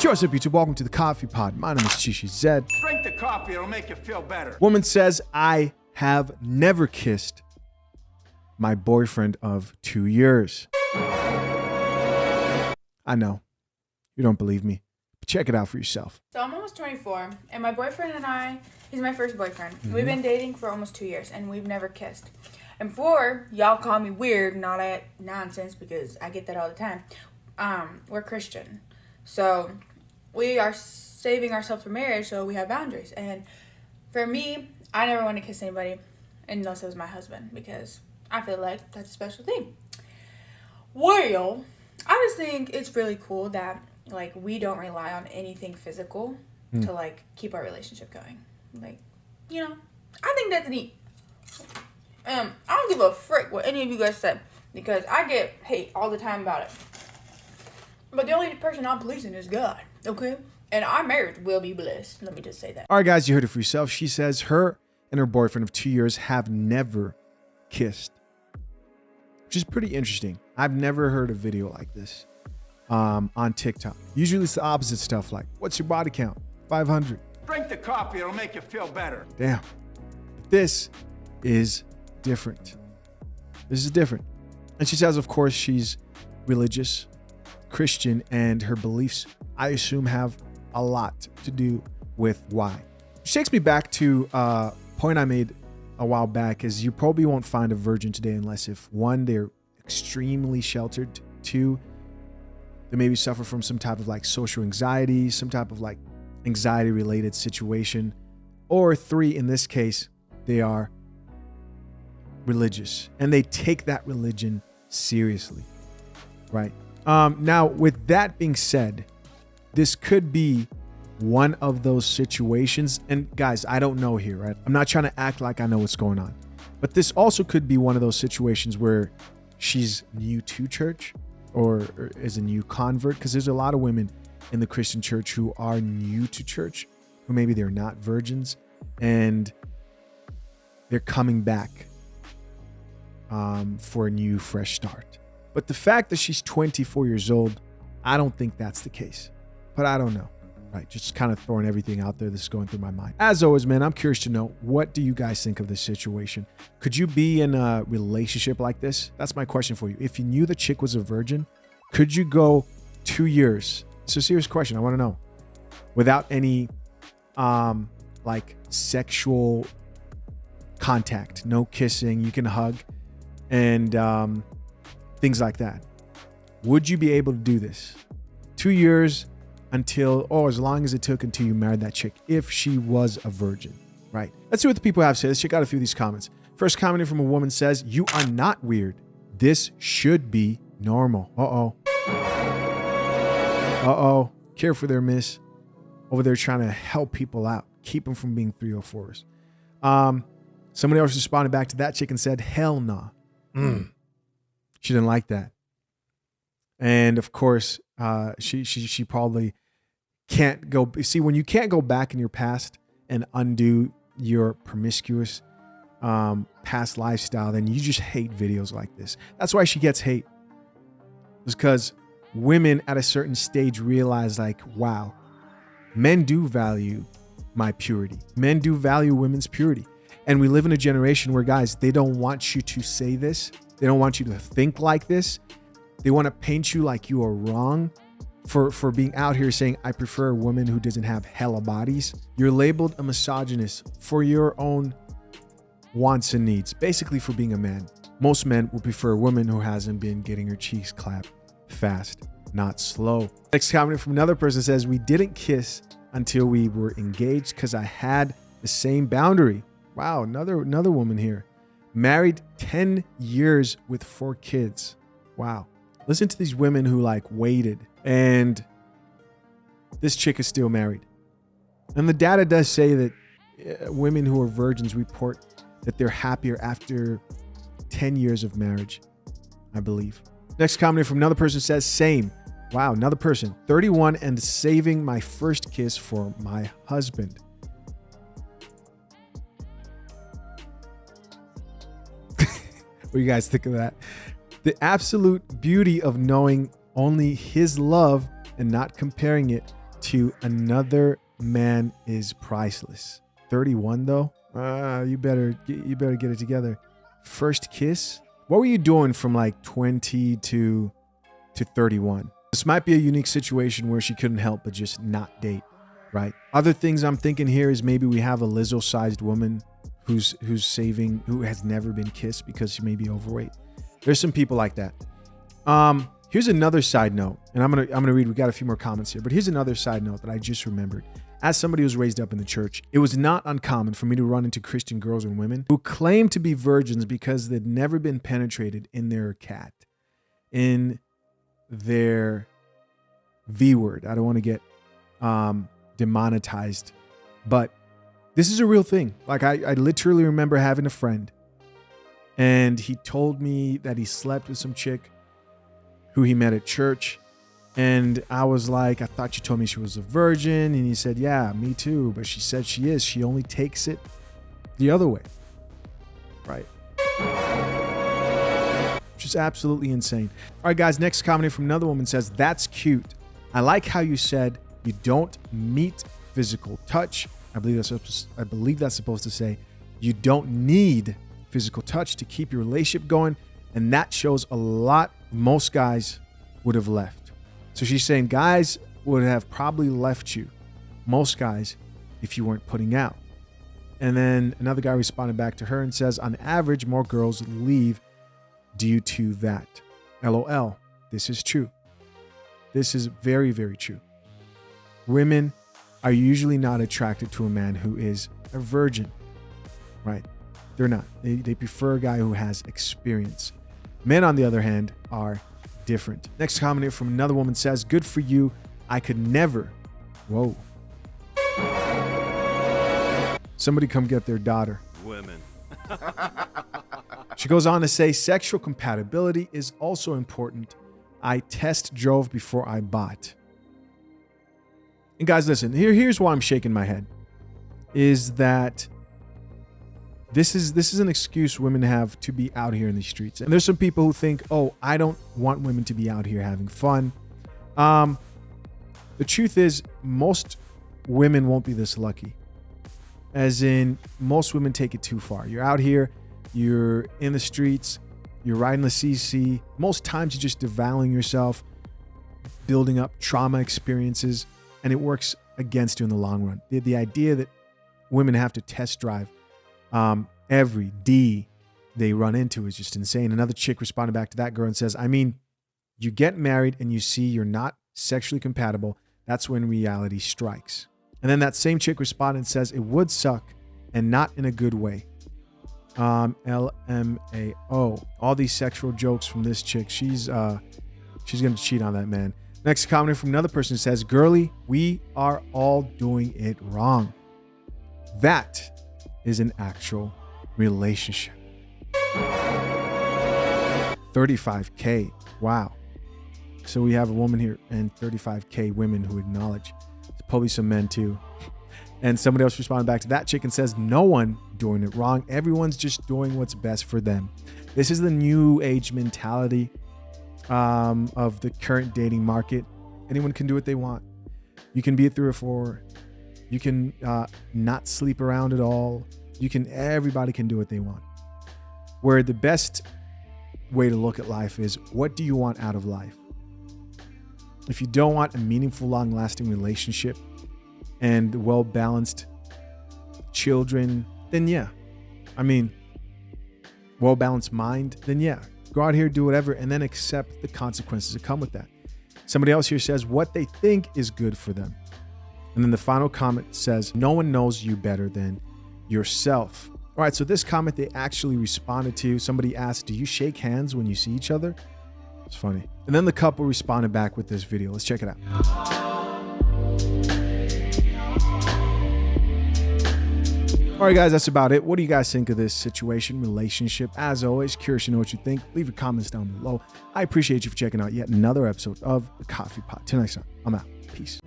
What's up, YouTube? Welcome to the Coffee Pod. My name is Chishi Zed. Drink the coffee, it'll make you feel better. Woman says, I have never kissed my boyfriend of 2 years. I know. You don't believe me. But check it out for yourself. So I'm almost 24, and my boyfriend and I, he's my first boyfriend. We've been dating for almost 2 years, and we've never kissed. And before, y'all call me weird and all that nonsense, because I get that all the time. We're Christian. So we are saving ourselves for marriage, so we have boundaries. And for me, I never want to kiss anybody unless it was my husband, because I feel like that's a special thing. Well, I just think it's really cool that, like, we don't rely on anything physical to, like, keep our relationship going. Like, you know, I think that's neat. I don't give a frick what any of you guys said, because I get hate all the time about it. But the only person I'm policing is God, okay? And our marriage will be blessed. Let me just say that. All right, guys, you heard it for yourself. She says her and her boyfriend of 2 years have never kissed, which is pretty interesting. I've never heard a video like this on TikTok. Usually it's the opposite stuff, like, what's your body count? 500. Drink the coffee, it'll make you feel better. Damn. This is different. This is different. And she says, of course, she's religious, Christian, and her beliefs, I assume, have a lot to do with why. Which takes me back to a point I made a while back, is you probably won't find a virgin today unless, if one, they're extremely sheltered, two, they maybe suffer from some type of like social anxiety, some type of like anxiety related situation, or three, in this case, they are religious and they take that religion seriously, right? Now, with that being said, this could be one of those situations. And guys, I don't know here, right? I'm not trying to act like I know what's going on, but this also could be one of those situations where she's new to church or is a new convert, because there's a lot of women in the Christian church who are new to church, who maybe they're not virgins and they're coming back for a new, fresh start. But the fact that she's 24 years old, I don't think that's the case. But I don't know, right? Just kind of throwing everything out there that's going through my mind. As always, man, I'm curious to know, what do you guys think of this situation? Could you be in a relationship like this? That's my question for you. If you knew the chick was a virgin, could you go 2 years? It's a serious question. I want to know. Without any like sexual contact, no kissing, you can hug and things like that. Would you be able to do this? 2 years until, or as long as it took until you married that chick, if she was a virgin, right? Let's see what the people have to say. Let's check out a few of these comments. First comment from a woman says, you are not weird. This should be normal. Uh-oh. Uh-oh. Care for their miss. Over there trying to help people out. Keep them from being 304s. Somebody else responded back to that chick and said, hell nah. She didn't like that. And of course, she probably can't go. See, when you can't go back in your past and undo your promiscuous past lifestyle, then you just hate videos like this. That's why she gets hate. It's because women at a certain stage realize, like, wow, men do value my purity. Men do value women's purity. And we live in a generation where, guys, they don't want you to say this. They don't want you to think like this. They want to paint you like you are wrong for being out here saying, I prefer a woman who doesn't have hella bodies. You're labeled a misogynist for your own wants and needs, basically for being a man. Most men would prefer a woman who hasn't been getting her cheeks clapped fast, not slow. Next comment from another person says, we didn't kiss until we were engaged because I had the same boundary. Wow, another woman here. Married 10 years with 4 kids. Wow. Listen to these women who like waited, and this chick is still married. And the data does say that women who are virgins report that they're happier after 10 years of marriage, I believe. Next comment from another person says, same. Wow, another person. 31 and saving my first kiss for my husband. What do you guys think of that? The absolute beauty of knowing only his love and not comparing it to another man is priceless. 31 though? You better get it together. First kiss? What were you doing from like 20 to 31? This might be a unique situation where she couldn't help but just not date, right? Other things I'm thinking here is maybe we have a Lizzo-sized woman who has never been kissed because she may be overweight. There's some people like that. Here's another side note, and I'm gonna read. We got a few more comments here, but here's another side note that I just remembered. As somebody who was raised up in the church, it was not uncommon for me to run into Christian girls and women who claimed to be virgins because they'd never been penetrated in their cat, in their V word. I don't want to get demonetized, but this is a real thing. Like I literally remember having a friend, and he told me that he slept with some chick who he met at church. And I was like, I thought you told me she was a virgin. And he said, yeah, me too. But she said she is. She only takes it the other way. Right. Which is absolutely insane. All right, guys, next comment from another woman says, that's cute. I like how you said you don't meet physical touch. I believe that's supposed to say you don't need physical touch to keep your relationship going. And that shows a lot. Most guys would have left. So she's saying guys would have probably left you, most guys, if you weren't putting out. And then another guy responded back to her and says, on average, more girls leave due to that. LOL. This is true. This is very, very true. Women are usually not attracted to a man who is a virgin, right? They're not. They prefer a guy who has experience. Men, on the other hand, are different. Next comment here from another woman says, good for you. I could never. Whoa. Somebody come get their daughter. Women. She goes on to say, sexual compatibility is also important. I test drove before I bought. And guys, listen, here's why I'm shaking my head. Is that this is an excuse women have to be out here in the streets. And there's some people who think, oh, I don't want women to be out here having fun. The truth is, most women won't be this lucky. As in, most women take it too far. You're out here, you're in the streets, you're riding the CC. Most times you're just devouring yourself, building up trauma experiences, and it works against you in the long run. The idea that women have to test drive every D they run into is just insane. Another chick responded back to that girl and says, I mean, you get married and you see you're not sexually compatible. That's when reality strikes. And then that same chick responded and says, it would suck and not in a good way. LMAO. All these sexual jokes from this chick. She's going to cheat on that man. Next comment from another person who says, girly, we are all doing it wrong. That is an actual relationship. 35K. Wow. So we have a woman here and 35K women who acknowledge. There's probably some men too. And somebody else responded back to that chick and says, no one doing it wrong. Everyone's just doing what's best for them. This is the new age mentality of the current dating market. Anyone can do what they want. You can be a 3 or 4. You can not sleep around at all. Everybody can do what they want. Where the best way to look at life is, what do you want out of life? If you don't want a meaningful, long-lasting relationship and well-balanced children, then yeah. I mean, well-balanced mind, then yeah. Go out here, do whatever, and then accept the consequences that come with that. Somebody else here says what they think is good for them. And then the final comment says, no one knows you better than yourself. All right, so this comment they actually responded to. Somebody asked, do you shake hands when you see each other? It's funny. And then the couple responded back with this video. Let's check it out. All right, guys, that's about it. What do you guys think of this situation, relationship? As always, curious to know what you think. Leave your comments down below. I appreciate you for checking out yet another episode of The Coffee Pot. Till next time, I'm out. Peace.